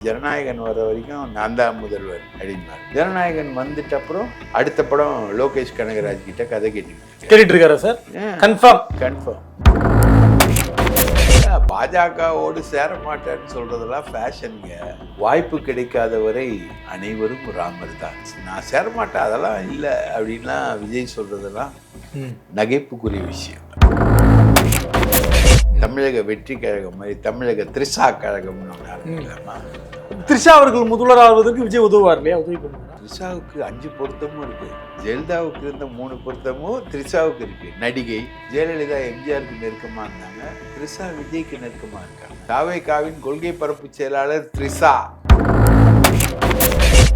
ஜனநாயகன் வர வரைக்கும் நான் தான் முதல்வர் அப்படின்னாரு. ஜனநாயகன் வந்துட்ட அப்புறம் அடுத்த படம் லோகேஷ் கனகராஜ் கிட்ட கதை கேட்டுட்டு இருக்காரா சார்? கன்ஃபார்ம். பாஜகவோடு சேர மாட்டேன்னு சொல்றதெல்லாம் ஃபேஷனுங்க. வாய்ப்பு கிடைக்காதவரை அனைவரும் ராமர் தான். நான் சேர மாட்டேன் அதெல்லாம் இல்லை அப்படின்லாம் விஜய் சொல்றதெல்லாம் நகைப்புக்குரிய விஷயம். தமிழக வெற்றி கழகம் மாதிரி தமிழக திரிஷா கழகம்னு ஒன்று ஆரம்பிக்கலாமா? திரிஷா அவர்கள் முதல்வர் ஆவதற்கு விஜய் உதவுவார் இல்லையா? உதவி பண்ணுவார். திரிஷாவுக்கு 5 பொருத்தமும் இருக்கு. ஜெயலலிதாவுக்கு இருந்த 3 பொருத்தமும் திரிஷாவுக்கு இருக்கு. நடிகை ஜெயலலிதா எம்ஜிஆருக்கு நெருக்கமா இருந்தாங்க, திரிஷா விஜய்க்கு நெருக்கமா இருக்காங்க. தாவேகாவின் கொள்கை பரப்பு செயலாளர் திரிஷா.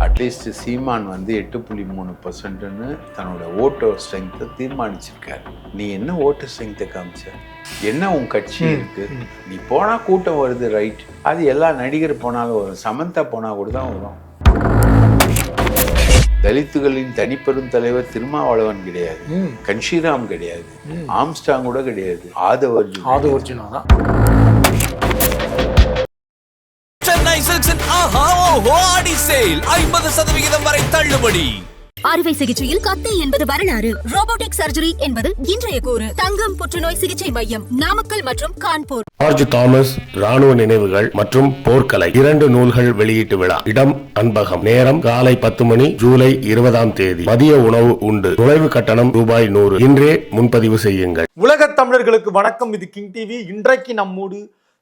அட்லீஸ்ட் சீமான் 8.3%ன்னு தன்னோட ஓட்டர் ஸ்ட்ரென்த்தை தீர்மானிச்சிருக்காரு. நீ என்ன ஓட்டர் ஸ்ட்ரென்த்தை காமிச்ச? என்ன உன் கட்சி இருக்கு? நீ போனா கூட்டம் வருது, ரைட். அது எல்லா நடிகர் போனாலும் வரும். சமந்தா போனா கூட தான் வரும். தலித்துகளின் தனிப்பெரும் தலைவர் திருமாவளவன் கிடையாது, கன்ஷிராம் கிடையாது, ஆம்ஸ்டாங் கூட கிடையாது, ஆதவர்ஜுனா தான். சென்னை சில்க்ஸின் ஆஹா ஓஹோ ஆடி சேல் 50% வரை தள்ளுபடி. அறுவை சிகிச்சையில் கத்தை என்பது வரலாறு, ரோபோட்டிக் சர்ஜரி என்பது இன்றைய கூறு. தங்கம் புற்றுநோய் சிகிச்சை மையம் நாமக்கல் மற்றும் கான்பூர். ஜார்ஜ் தாமஸ் ராணுவ நினைவுகள் மற்றும் போர்க்கலை 2 நூல்கள் வெளியீட்டு விழா. இடம் அன்பகம். நேரம் காலை 10 மணி. ஜூலை 20ஆம் தேதி. மதிய உணவு உண்டு. நுழைவு கட்டணம் ரூபாய் 100. இன்றே முன்பதிவு செய்யுங்கள். உலக தமிழர்களுக்கு வணக்கம். இது கிங் டிவி. இன்றைக்கு நம்மோடு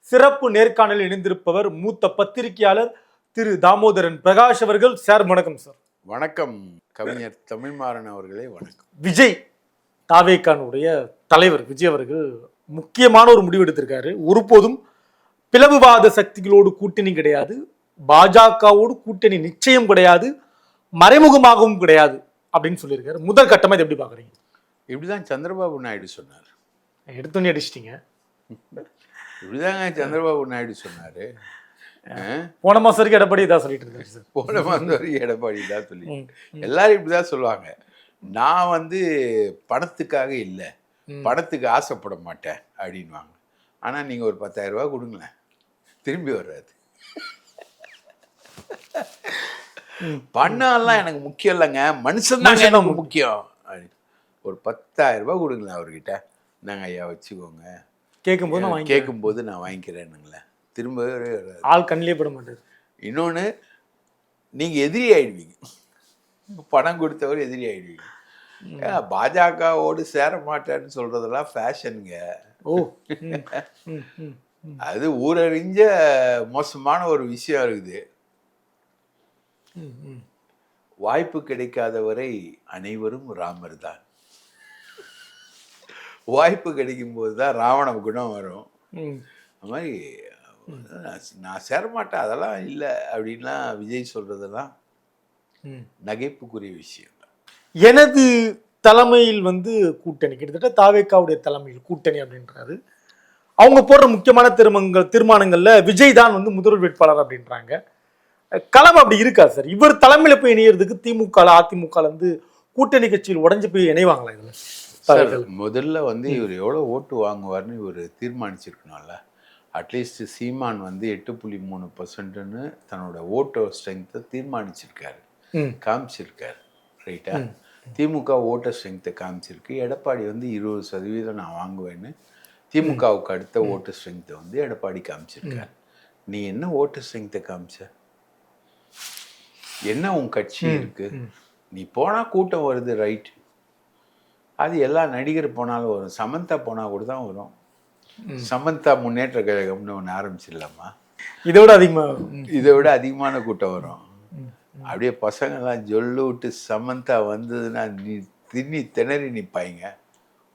சிறப்பு நேர்காணலில் இணைந்திருப்பவர் மூத்த பத்திரிகையாளர் திரு தாமோதரன் பிரகாஷ் அவர்கள். சார் வணக்கம். சார் வணக்கம். கவிஞர் தமிழ்மாறன் அவர்களே வணக்கம். விஜய் தாவேகானுடைய தலைவர் விஜய் அவர்கள் முக்கியமான ஒரு முடிவு எடுத்திருக்காரு. ஒருபோதும் பிளவுவாத சக்திகளோடு கூட்டணி கிடையாது, பாஜகவோடு கூட்டணி நிச்சயம் கிடையாது, மறைமுகமாகவும் கிடையாது அப்படின்னு சொல்லியிருக்காரு. முதல் கட்டமா இதை எப்படி பாக்குறீங்க? இப்படிதான் சந்திரபாபு நாயுடு சொன்னார். எடுத்தோன்னே அடிச்சிட்டீங்க. இப்படிதாங்க சந்திரபாபு நாயுடு சொன்னாரு. போன மாசம் வரைக்கும் எடப்பாடி தான் சொல்லிட்டு இருக்காரு சார். போன மாதம் வரைக்கும் எடப்பாடி தான் சொல்லி எல்லாரும் இப்படிதான் சொல்லுவாங்க. நான் பணத்துக்காக இல்லை, பணத்துக்கு ஆசைப்பட மாட்டேன் அப்படின்வாங்க. ஆனால் நீங்கள் ஒரு 10,000 ரூபா கொடுங்களேன், திரும்பி வர்றாது. பணம்லாம் எனக்கு முக்கியம் இல்லைங்க, மனுஷன் தான் எனக்கு முக்கியம். ஒரு 10,000 ரூபா கொடுங்களேன் அவர்கிட்ட. நாங்கள் ஐயா வச்சுக்கோங்க, கேட்கும்போது நான் வாங்கிக்கிறேன்னுங்களேன். திரும்ப ஆள் கண்ணிலே பட மாட்டார். இன்னொன்று, நீங்கள் எதிரி ஆயிடுவீங்க. பணம் கொடுத்தவர் எதிரி ஆயிடுவீங்க. பாஜகவோடு சேர மாட்டேன்னு சொல்றதெல்லாம் ஃபேஷனுங்க. அது ஊரறிஞ்ச மோசமான ஒரு விஷயம் இருக்குது. வாய்ப்பு கிடைக்காதவரை அனைவரும் ராமர் தான். வாய்ப்பு கிடைக்கும் போது தான் ராவண குணம் வரும். அது மாதிரி நான் சேரமாட்டேன் அதெல்லாம் இல்லை அப்படின்லாம் விஜய் சொல்றதெல்லாம் நகைப்புக்குரிய விஷயம். எனது தலைமையில் கூட்டணி, கிட்டத்தட்ட தாவேகாவுடைய தலைமையில் கூட்டணி அப்படின்றாரு. அவங்க போடுற முக்கியமான தீர்மானங்கள்ல விஜய் தான் முதல்வர் வேட்பாளர் அப்படின்றாங்க. களம் அப்படி இருக்கா சார்? இவர் தலைமையில போய் இணையறதுக்கு திமுக அதிமுக கூட்டணி கட்சியில் உடஞ்சு போய் இணைவாங்களா? இதுல முதல்ல இவர் எவ்வளவு ஓட்டு வாங்குவார்னு இவர் தீர்மானிச்சிருக்கணும்ல. அட்லீஸ்ட் சீமான் 8.3%ன்னு தன்னோட ஓட்டர் ஸ்ட்ரென்த்தை தீர்மானிச்சிருக்காரு, காமிச்சிருக்காரு, ரைட்டா? திமுக ஓட்டர் ஸ்ட்ரென்த்தை காமிச்சிருக்கு. எடப்பாடி 20% நான் வாங்குவேன்னு திமுகவுக்கு அடுத்த ஓட்டர் ஸ்ட்ரென்த்தை எடப்பாடி காமிச்சிருக்காரு. நீ என்ன ஓட்டர் ஸ்ட்ரென்த்தை காமிச்ச? என்ன உன் கட்சி இருக்கு? நீ போனா கூட்டம் வருது, ரைட். அது எல்லா நடிகர் போனாலும் வரும். சமந்தா போனா கூட தான் வரும். சமந்தா முன்னேற்ற கழகம்னு ஒன்று ஆரம்பிச்சிடலாமா? இதை விட அதிகமான கூட்டம் வரும். அப்படியே பசங்கள்லாம் ஜொல்லு விட்டு சமந்தா வந்ததுன்னா நீ திணறி நிற்பாங்க.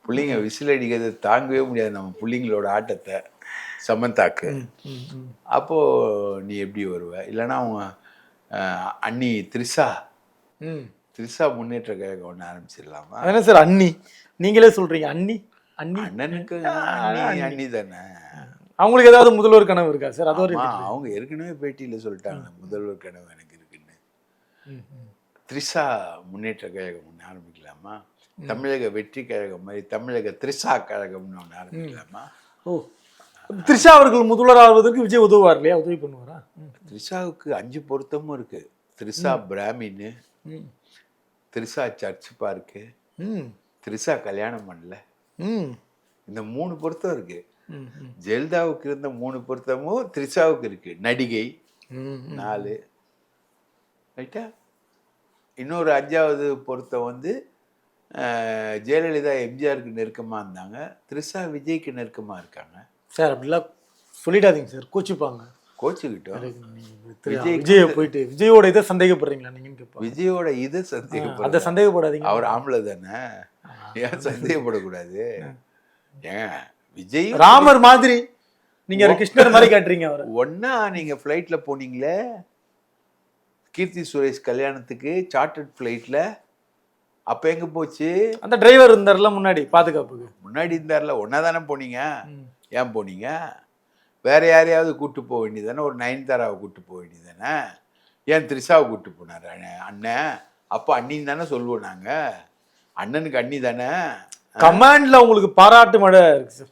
பிள்ளைங்க விசில் அடிக்கிறத தாங்கவே முடியாது நம்ம பிள்ளைங்களோட ஆட்டத்தை சமந்தாக்கு. அப்போ நீ எப்படி வருவ? இல்லைன்னா அவங்க அண்ணி திரிஷா முன்னேற்ற கழகம் ஒன்று ஆரம்பிச்சிடலாமா? என்ன சார் அண்ணி நீங்களே சொல்றீங்க? அண்ணனுக்கு அண்ணி தானே. அவங்களுக்கு ஏதாவது முதல்வர் கனவு இருக்கா சார்? அது அவங்க ஏற்கனவே பேட்டியில சொல்லிட்டாங்க முதல்வர் கனவு எனக்கு இருக்குன்னு. திரிஷா முன்னேற்ற கழகம் ஒன்று ஆரம்பிக்கலாமா? தமிழக வெற்றி கழகம் மாதிரி தமிழக திரிஷா கழகம்னு ஒன்று ஆரம்பிக்கலாமா? த்ரிஷா அவர்கள் முதல்வர் ஆவதற்கு விஜய் உதவுவார் இல்லையா? உதவி பண்ணுவாரா? த்ரிஷாவுக்கு 5 பொருத்தமும் இருக்கு. த்ரிஷா பிராமின், த்ரிஷா சர்ச் பார்க்கு, த்ரிஷா கல்யாணம் பண்ணல, இந்த 3 பொருத்தம் இருக்கு. ஜெயலலிதாவுக்கு இருந்த 3 பொருத்தமும் த்ரிஷாவுக்கு இருக்கு. நடிகை 4 ரைட்டா. இன்னொரு 5வது பொருத்தம் வந்து ஜெயலலிதா எம்ஜிஆருக்கு நெருக்கமாக இருந்தாங்க, த்ரிஷா விஜய்க்கு நெருக்கமாக இருக்காங்க. சார் அப்படிலாம் சொல்லிடாதீங்க சார், கோச்சிப்பாங்க. கோச்சுக்கிட்டோம். விஜய போயிட்டு விஜயோட இதை சந்தேகப்படுறீங்களா நீங்கன்னு கேட்பாங்க. விஜயோட இதை சந்தேகப்பட, அதை சந்தேகப்படாதீங்க. அவர் ஆம்பளை தானே, ஏன் சந்தேகப்படக்கூடாது? ஏன் விஜய் ராமர் மாதிரி நீங்க கிருஷ்ணர் மாதிரி காட்டுறீங்க அவரை. ஒன்னா நீங்க ஃப்ளைட்ல போனீங்களே கீர்த்தி சுரேஷ் கல்யாணத்துக்கு, சார்ட்டர்ட் ஃப்ளைட்ல, அப்ப எங்க போச்சு? அந்த டிரைவர் இருந்தார்ல முன்னாடி பாதுகாப்புக்கு, முன்னாடி இருந்தார்ல, ஒன்னா தானே போனீங்க. ஏன் போனீங்க? வேற யாரையாவது கூட்டு போக வேண்டியதானே? ஒரு நயன்தாராவை கூட்டு போக வேண்டியதானே? ஏன் த்ரிஷாவை கூட்டு போனார் அண்ணன்? அப்போ அண்ணின்னு தானே சொல்லுவோம் நாங்க. அண்ணனுக்கு அண்ணி தானே. கமாண்ட்ல உங்களுக்கு பாராட்டு மழை இருக்கு சார்.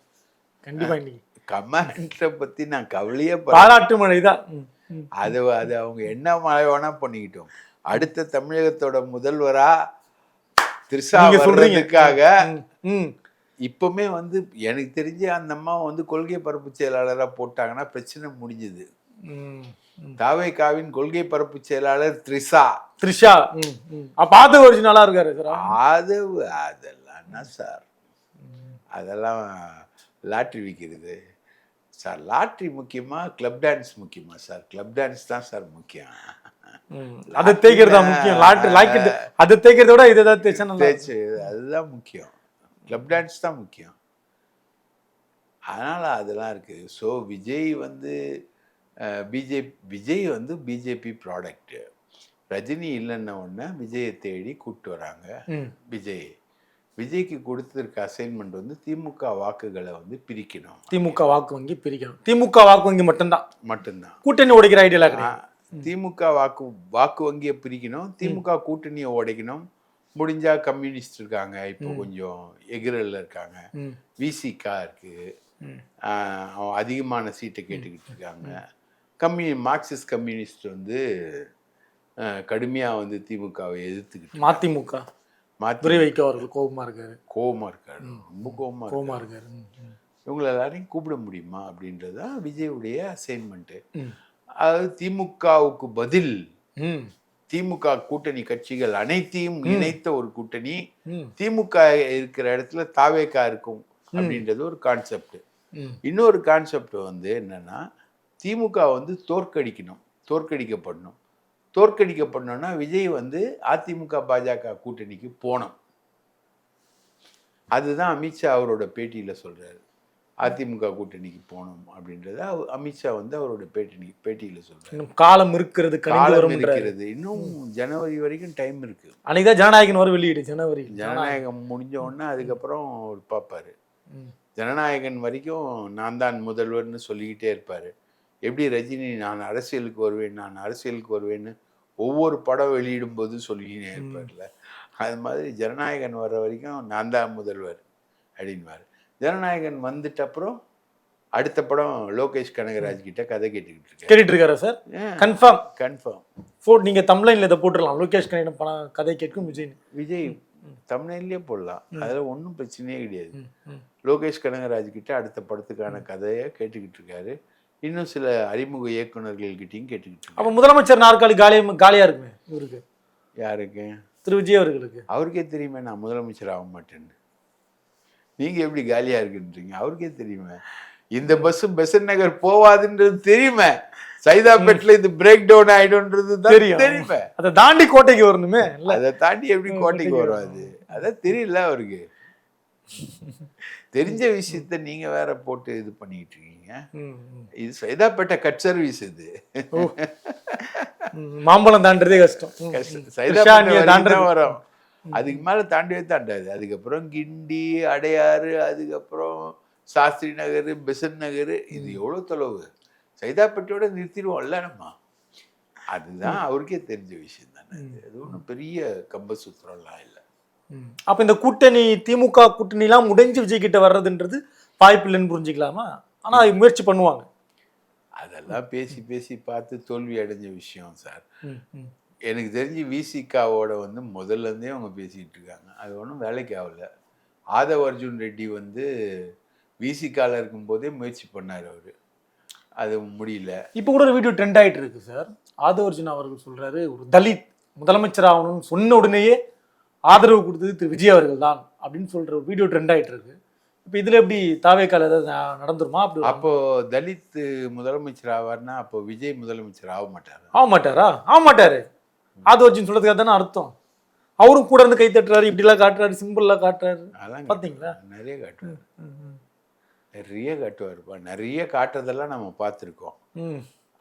கண்டிப்பா இன்னைக்கு கமாண்ட பத்தி நான் கவலையே பாராட்டு மழை தான். அது அவங்க என்ன மழை வேணா பண்ணிக்கிட்டோம். அடுத்த தமிழகத்தோட முதல்வரா த்ரிஷா சொல்றதுக்காக இப்பவுமே வந்து எனக்கு தெரிஞ்சு அந்த அம்மா வந்து கொள்கை பரப்பு செயலாளராக போட்டாங்கன்னா பிரச்சனை முடிஞ்சுது. தாவேகாவின் கொள்கை பரப்பு செயலாளர் த்ரிஷா. அப்ப ஒரிஜினலா இருக்காரு சார். அதெல்லாம் சார், அதெல்லாம் லாட்ரி விற்கிறது சார். லாட்ரி முக்கியமா, கிளப் டான்ஸ் முக்கியமா சார்? கிளப் டான்ஸ் தான் சார் முக்கியம். அதை தேய்க்கிறதா முக்கியம்? லாட்ரி அதை தேய்க்கிறத விட இதை தேய்ச்சு அதுதான் முக்கியம். கிளப் டான்ஸ் தான் முக்கியம். அதனால் அதெல்லாம் இருக்குது. ஸோ விஜய் வந்து விஜய் வந்து பிஜேபி ப்ராடக்ட்டு. ரஜினி இல்லைன்ன உடனே விஜயை தேடி கூப்பிட்டு வராங்க. விஜய்க்கு கொடுத்துருக்க அசைன்மெண்ட் வந்து திமுக வாக்குகளை வந்து பிரிக்கணும். திமுக வாக்கு வங்கி பிரிக்கணும். திமுக வாக்கு வங்கி மட்டும்தான் கூட்டணி உடைக்கிற ஐடியா கிடையாது. திமுக வாக்கு வங்கியை பிரிக்கணும், திமுக கூட்டணியை உடைக்கணும். முடிஞ்சா கம்யூனிஸ்ட் இருக்காங்க, இப்போ கொஞ்சம் எகிரல்ல இருக்காங்க, விசிகா இருக்கு, அதிகமான சீட்டை கேட்டுக்கிட்டு இருக்காங்க. மார்க்சிஸ்ட் கம்யூனிஸ்ட் வந்து கடுமையா வந்து திமுகவை எதிர்த்துக்கிட்டு, மதிமுக வைக்க அவர்கள் கோபமா இருக்காரு, ரொம்ப கோபமா இருக்காரு. இவங்களை எல்லாரையும் கூப்பிட முடியுமா அப்படின்றதுதான் விஜயுடைய அசைன்மெண்ட். அதாவது திமுகவுக்கு பதில் திமுக கூட்டணி கட்சிகள் அனைத்தையும் இணைத்த ஒரு கூட்டணி, திமுக இருக்கிற இடத்துல தாவேகா இருக்கும் அப்படின்றது ஒரு கான்செப்ட். இன்னொரு கான்செப்ட் வந்து என்னன்னா, திமுக வந்து தோற்கடிக்கப்படணும்னா விஜய் வந்து அதிமுக பாஜக கூட்டணிக்கு போனோம். அதுதான் அமித்ஷா அவரோட பேட்டியில சொல்றாரு. அதிமுக கூட்டணிக்கு போகணும் அப்படின்றத அமித்ஷா வந்து அவரோட பேட்டியில சொல்றாரு. காலம் இருக்கிறது, இன்னும் ஜனவரி வரைக்கும் டைம் இருக்கு. அன்னைக்குதான் ஜனநாயகன் வர வெளியீடு. ஜனநாயகம் முடிஞ்ச உடனே அதுக்கப்புறம் பார்ப்பாரு. ஜனநாயகன் வரைக்கும் நான் தான் முதல்வர்னு சொல்லிக்கிட்டே இருப்பாரு. எப்படி ரஜினி நான் அரசியலுக்கு வருவேன்னு ஒவ்வொரு படம் வெளியிடும் போது சொல்லிக்கிட்டே இருப்பார்ல, அது மாதிரி ஜனநாயகன் வர்ற வரைக்கும் நான் தான் முதல்வர் அப்படின்வாரு. ஜனநாயகன் வந்துட்ட அப்புறம் அடுத்த படம் லோகேஷ் கனகராஜ் கிட்ட கதை கேட்டுக்கிட்டு இருக்காரா சார்? கன்ஃபார்ம் நீங்க தமிழ்ல இதை போட்டுடலாம். லோகேஷ் கனகராஜ் படம் கதை கேட்கும் விஜய் தமிழ்லயே போடலாம். அதுல ஒன்றும் பிரச்சனையே கிடையாது. லோகேஷ் கனகராஜ் கிட்ட அடுத்த படத்துக்கான கதையை கேட்டுக்கிட்டு இருக்காரு. இன்னும் சில அறிமுக இயக்குநர்கள் கிட்டையும் கேட்டுக்கிட்டு இருக்காரு. அப்ப முதலமைச்சர் நாற்காலி காலியா இருக்குமே இவருக்கு. யாருக்கு? திரு விஜய் அவர்களுக்கு. அவருக்கே தெரியுமே நான் முதலமைச்சர் ஆக மாட்டேன்னு. நீங்க எப்படி காலியா இருக்குன்றீங்க? அவருக்கே தெரியுமே இந்த பஸ் பெசன்ட் நகர் போவாதுன்றது தெரியுமே. சைதாப்பேட்ல இது பிரேக் டவுன் ஆயிடும்ன்றது தெரியுமே. அதை தாண்டி கோட்டைக்கு வரணுமே. அதை தாண்டி எப்படி கோட்டைக்கு வராது? அதான் தெரியல அவருக்கு. தெரிஞ்ச விஷயத்த நீங்க வேற போட்டு இது பண்ணிட்டு இருக்கீங்க. இது சைதாப்பேட்டை கட் சர்வீஸ். இது மாம்பழம் தாண்டதே கஷ்டம். சைதாப்பேட்டை வரும், அதுக்கு மேல தாண்டவே தாண்டாது. அதுக்கப்புறம் கிண்டி, அடையாறு, அதுக்கப்புறம் சாஸ்திரி நகர், பெசன்ட் நகர், இது எவ்வளவு தொலைவு. சைதாப்பேட்டையோட நிறுத்திடுவோம்ல நம்ம. அதுதான் அவருக்கே தெரிஞ்ச விஷயம் தானே. அது ஒன்றும் பெரிய கம்ப சுத்திரம்லாம் இல்லை. அப்ப இந்த கூட்டணி திமுக கூட்டணி எல்லாம் உடைஞ்சு விஜய் கிட்ட வர்றதுன்றது வாய்ப்பு இல்லைன்னு புரிஞ்சுக்கலாமா? ஆனா அது முயற்சி பண்ணுவாங்க. அதெல்லாம் பேசி பேசி பார்த்து தோல்வி அடைஞ்ச விஷயம் சார். ம், ம். எனக்கு தெரிஞ்சு விசிகாவோட வந்து முதல்ல இருந்தே அவங்க பேசிகிட்டு இருக்காங்க. அது ஒன்றும் வேலைக்கு ஆகல. ஆதவ் அர்ஜுன் ரெட்டி வந்து விசிகால இருக்கும்போதே முயற்சி பண்ணார் அவர். அது முடியல. இப்போ கூட ஒரு வீடியோ ட்ரெண்ட் ஆயிட்டு இருக்கு சார். ஆதவ் அர்ஜுன் அவர்கள் சொல்றாரு, ஒரு தலித் முதலமைச்சர் ஆகணும்னு சொன்ன உடனேயே ஆதரவு கொடுத்தது திரு விஜய் அவர்கள் தான் அப்படின்னு சொல்ற ஒரு வீடியோ ட்ரெண்ட் ஆயிட்டு இருக்கு. இப்போ இதுல எப்படி தாவேக்கால ஏதாவது நடந்துருமா? அப்படி அப்போ தலித் முதலமைச்சர் ஆவார்னா அப்போ விஜய் முதலமைச்சர் ஆக மாட்டார். ஆக மாட்டாரா? ஆக மாட்டாரு. ஆதவ் அர்ஜுன் சொல்றதுக்காக தானே அர்த்தம். அவரும் கூட இருந்து கை தட்டுறாரு, இப்படிலாம் காட்டுறாரு, சிம்பிள்லாம் காட்டுறாரு. அதெல்லாம் பாத்தீங்களா? நிறைய காட்டுவார். நிறைய காட்டுவார்ப்பா. நிறைய காட்டுறதெல்லாம் நம்ம பார்த்துருக்கோம்.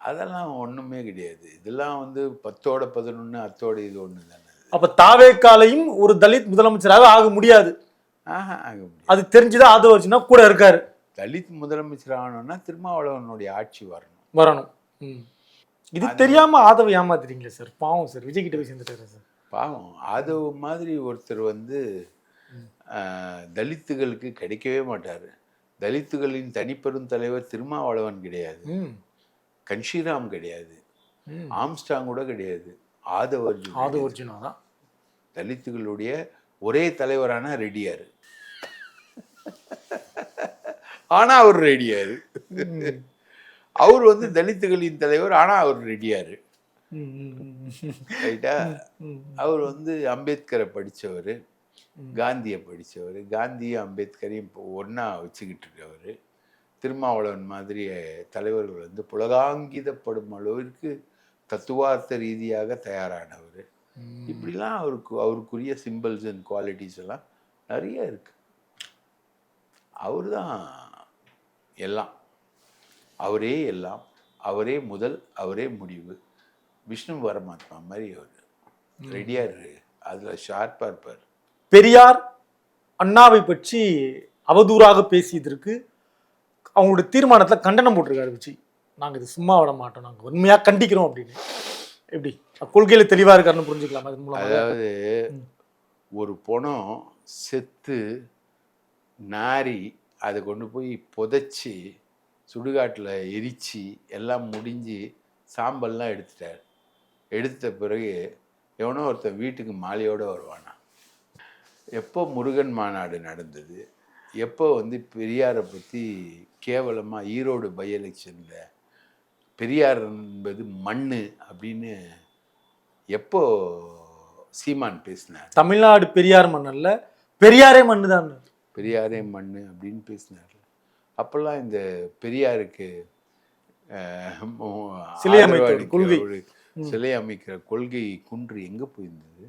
அதெல்லாம் ஒண்ணுமே கிடையாது. இதெல்லாம் வந்து 10ஓட 11 அத்தோட இது ஒண்ணு தானே. அப்ப தாவேக்காலையும் ஒரு தலித் முதலமைச்சராக ஆக முடியாது. ஆக முடியாது. அது தெரிஞ்சுதான் ஆதவ் அர்ஜுனா கூட இருக்காரு. தலித் முதலமைச்சர் ஆகணும்னா திருமாவளவனுடைய ஆட்சி வரணும். வரணும். இது தெரியாம ஆதவ ஏமாத்துறீங்களே சார். பாவம் சார். விஜய் கிட்ட போய் சேர்ந்துட்டாரு சார். பாவம். ஆதவ் மாதிரி ஒருத்தர் வந்து தலித்துகளுக்கு கிடைக்கவே மாட்டாரு. தலித்துகளின் தனிப்பெரும் தலைவர் திருமாவளவன் கிடையாது, கன்ஷிராம் கிடையாது, ஆம்ஸ்டாங் கூட கிடையாது. ஆதவ் அர்ஜுனா தான் தலித்துகளுடைய ஒரே தலைவரான ரெட்டியார். ஆனா அவர் ரெட்டியாரு. அவர் வந்து தலித்துகளின் தலைவர், ஆனா அவர் ரெட்டியாரு. ரைட்டா? அவர் வந்து அம்பேத்கரை படித்தவர், காந்தியை படித்தவர், காந்தியும் அம்பேத்கரையும் இப்போ ஒன்றா வச்சுக்கிட்டு இருக்கவர். திருமாவளவன் மாதிரி தலைவர்கள் வந்து புலகாங்கிதப்படும் அளவிற்கு தத்துவார்த்த ரீதியாக தயாரானவர். இப்படிலாம் அவருக்குரிய சிம்பிள்ஸ் அண்ட் குவாலிட்டிஸ் எல்லாம் நிறைய இருக்கு. அவர் தான் எல்லாம், அவரே எல்லாம், அவரே முதல், அவரே முடிவு. விஷ்ணு பரமாத்மா மாதிரி அவர் ரெடியார். அதில் ஷார்ப்பாக இருப்பார். பெரியார் அண்ணாவை பற்றி அவதூறாக பேசியதற்கு அவங்களுடைய தீர்மானத்தில் கண்டனம் போட்டிருக்காரு விஜய். நாங்கள் இது சும்மா விட மாட்டோம், நாங்கள் உண்மையாக கண்டிக்கிறோம் அப்படின்னு. எப்படி கொள்கையில் தெளிவாக இருக்காருன்னு புரிஞ்சுக்கலாம் அது மூலம். அதாவது ஒரு பணம் செத்து நாரி அதை கொண்டு போய் புதைச்சி சுடுகாட்டில் எரிச்சு எல்லாம் முடிஞ்சு சாம்பல்லாம் எடுத்துட்டார். எடுத்த பிறகு எவனோ ஒருத்தன் வீட்டுக்கு மாலையோடு வருவானா. எப்போ முருகன் மாநாடு நடந்தது, எப்போ வந்து பெரியாரை பற்றி கேவலமாக ஈரோடு பை எலெக்ஷனில் பெரியார் என்பது மண்ணு அப்படின்னு எப்போ சீமான் பேசினார். தமிழ்நாடு பெரியார் மண் அல்ல, பெரியாரே மண்ணு தான், பெரியாரே மண்ணு அப்படின்னு பேசினார். அப்போல்லாம் இந்த பெரியாருக்கு சிலை அமைக்கிற கொள்கை குன்று எங்கே போயிருந்தது?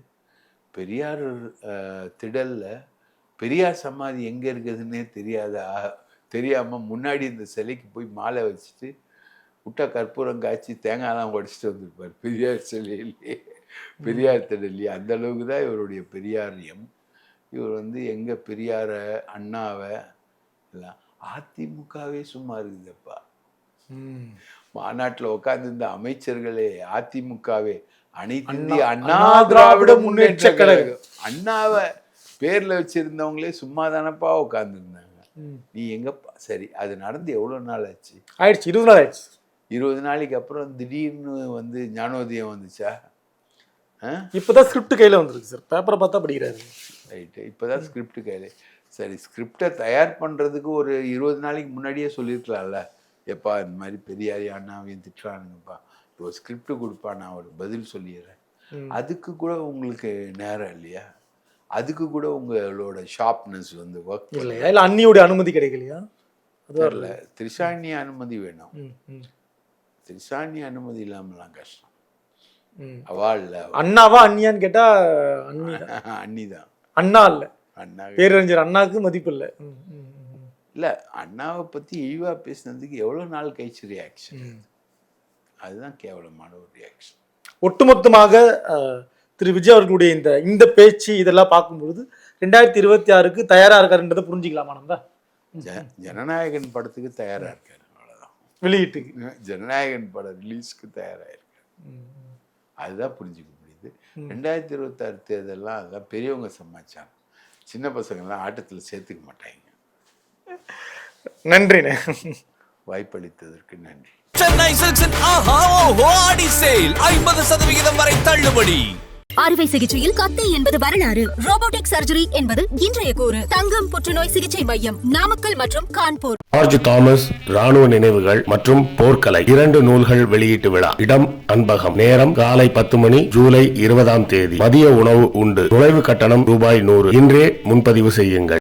பெரியார் திடல்ல பெரியார் சமாதி எங்கே இருக்குதுன்னே தெரியாமல் முன்னாடி இந்த சிலைக்கு போய் மாலை வச்சுட்டு விட்டா கற்பூரம் காய்ச்சி தேங்காய்லாம் உடைச்சிட்டு வந்திருப்பார் பெரியார் சிலையிலே, பெரியார் திடல்லையே. அந்த அளவுக்கு தான் இவருடைய பெரியாரியம். இவர் வந்து எங்கே பெரியாரை அண்ணாவை எல்லாம், அதிமுகவே சும்மா இருக்குதுப்பா. மாநாட்டில் உட்கார்ந்து இந்த அமைச்சர்களே அதிமுகவே அனைத்து இந்திய அண்ணா திராவிட முன்னேற்ற கழகம் அண்ணாவை பேர்ல வச்சிருந்தவங்களே சும்மா தானப்பா உட்கார்ந்துருந்தாங்க. நீ எங்கப்பா? சரி, அது நடந்து எவ்வளோ நாள் ஆச்சு? ஆயிடுச்சு, 20 நாள் ஆயிடுச்சு. 20 நாளைக்கு அப்புறம் திடீர்னு வந்து ஞானோதயம் வந்துச்சா? இப்போதான் ஸ்கிரிப்ட் கையில் வந்துருக்கு சார். பேப்பரை பார்த்தா படிக்கிறாரு. ரைட்டு, இப்போதான் ஸ்கிரிப்ட் கையில். சரி, ஸ்கிரிப்டை தயார் பண்ணுறதுக்கு ஒரு 20 நாளைக்கு முன்னாடியே சொல்லியிருக்கலாம்ல. எப்பா இந்த மாதிரி பெரியாரி அண்ணாவையும் திட்டுறானுங்கப்பா, இப்போ ஸ்கிரிப்ட் கொடுப்பா, நான் ஒரு பதில் சொல்லிடுறேன். அதுக்கு கூட உங்களுக்கு நேரம் இல்லையா? அதுக்கு கூட உங்களோட ஷார்ப்னஸ் வந்து ஒர்க் இல்லையா? இல்லை அண்ணியோட அனுமதி கிடைக்கலையா? அதுவும் இல்லை, திரிஷாணி அனுமதி வேணும். திரிஷாணி அனுமதி இல்லாமலாம் கஷ்டம். அவள் அண்ணாவா அண்ணியான்னு கேட்டா அண்ணிதான், அண்ணா இல்லை. அண்ணா பேரறிஞர் அண்ணாவுக்கு மதிப்பு இல்லை. இல்லை, அண்ணாவை பற்றி இழிவா பேசினதுக்கு எவ்வளோ நாள் கழிச்சு ரியாக்ஷன்? அதுதான் கேவலமான ஒரு ரியாக்ஷன். ஒட்டுமொத்தமாக திரு விஜய் அவர்களுடைய இந்த பேச்சு இதெல்லாம் பார்க்கும்பொழுது 2026க்கு தயாரா இருக்காருன்றதை புரிஞ்சுக்கலாமா நம்ம? ஜனநாயகன் படத்துக்கு தயாரா இருக்காரு, அவ்வளோதான். வெளியீட்டுக்கு ஜனநாயகன் படம் ரிலீஸ்க்கு தயாராக இருக்காரு, அதுதான் புரிஞ்சுக்க முடியுது. 2026 தேர்தலாம் அதுதான் பெரியவங்க சமாச்சாரம். சின்ன பசங்கள்லாம் ஆட்டத்தில் சேர்த்துக்க மாட்டாங்க. நன்றிண்ணே. வாய்ப்பளித்ததற்கு நன்றி. சென்னை சில்க்ஸின் ஆஹா ஓஹோ ஆடி சேல் 50% வரை தள்ளுபடி. அறுவை சிகிச்சையில் கத்தை என்பது வரலாறு, ரோபோட்டிக் சர்ஜரி என்பது இன்றைய கூறு. தங்கம் புற்றுநோய் சிகிச்சை மையம், நாமக்கல் மற்றும் கான்பூர். ஜார்ஜ் தாமஸ் ராணுவ நினைவுகள் மற்றும் போர்க்கலை 2 நூல்கள் வெளியீட்டு விழா. இடம் அன்பகம். நேரம் காலை 10 மணி, ஜூலை 20ஆம் தேதி. மதிய உணவு உண்டு. நுழைவு கட்டணம் ரூபாய் 100. இன்றே முன்பதிவு செய்யுங்கள்.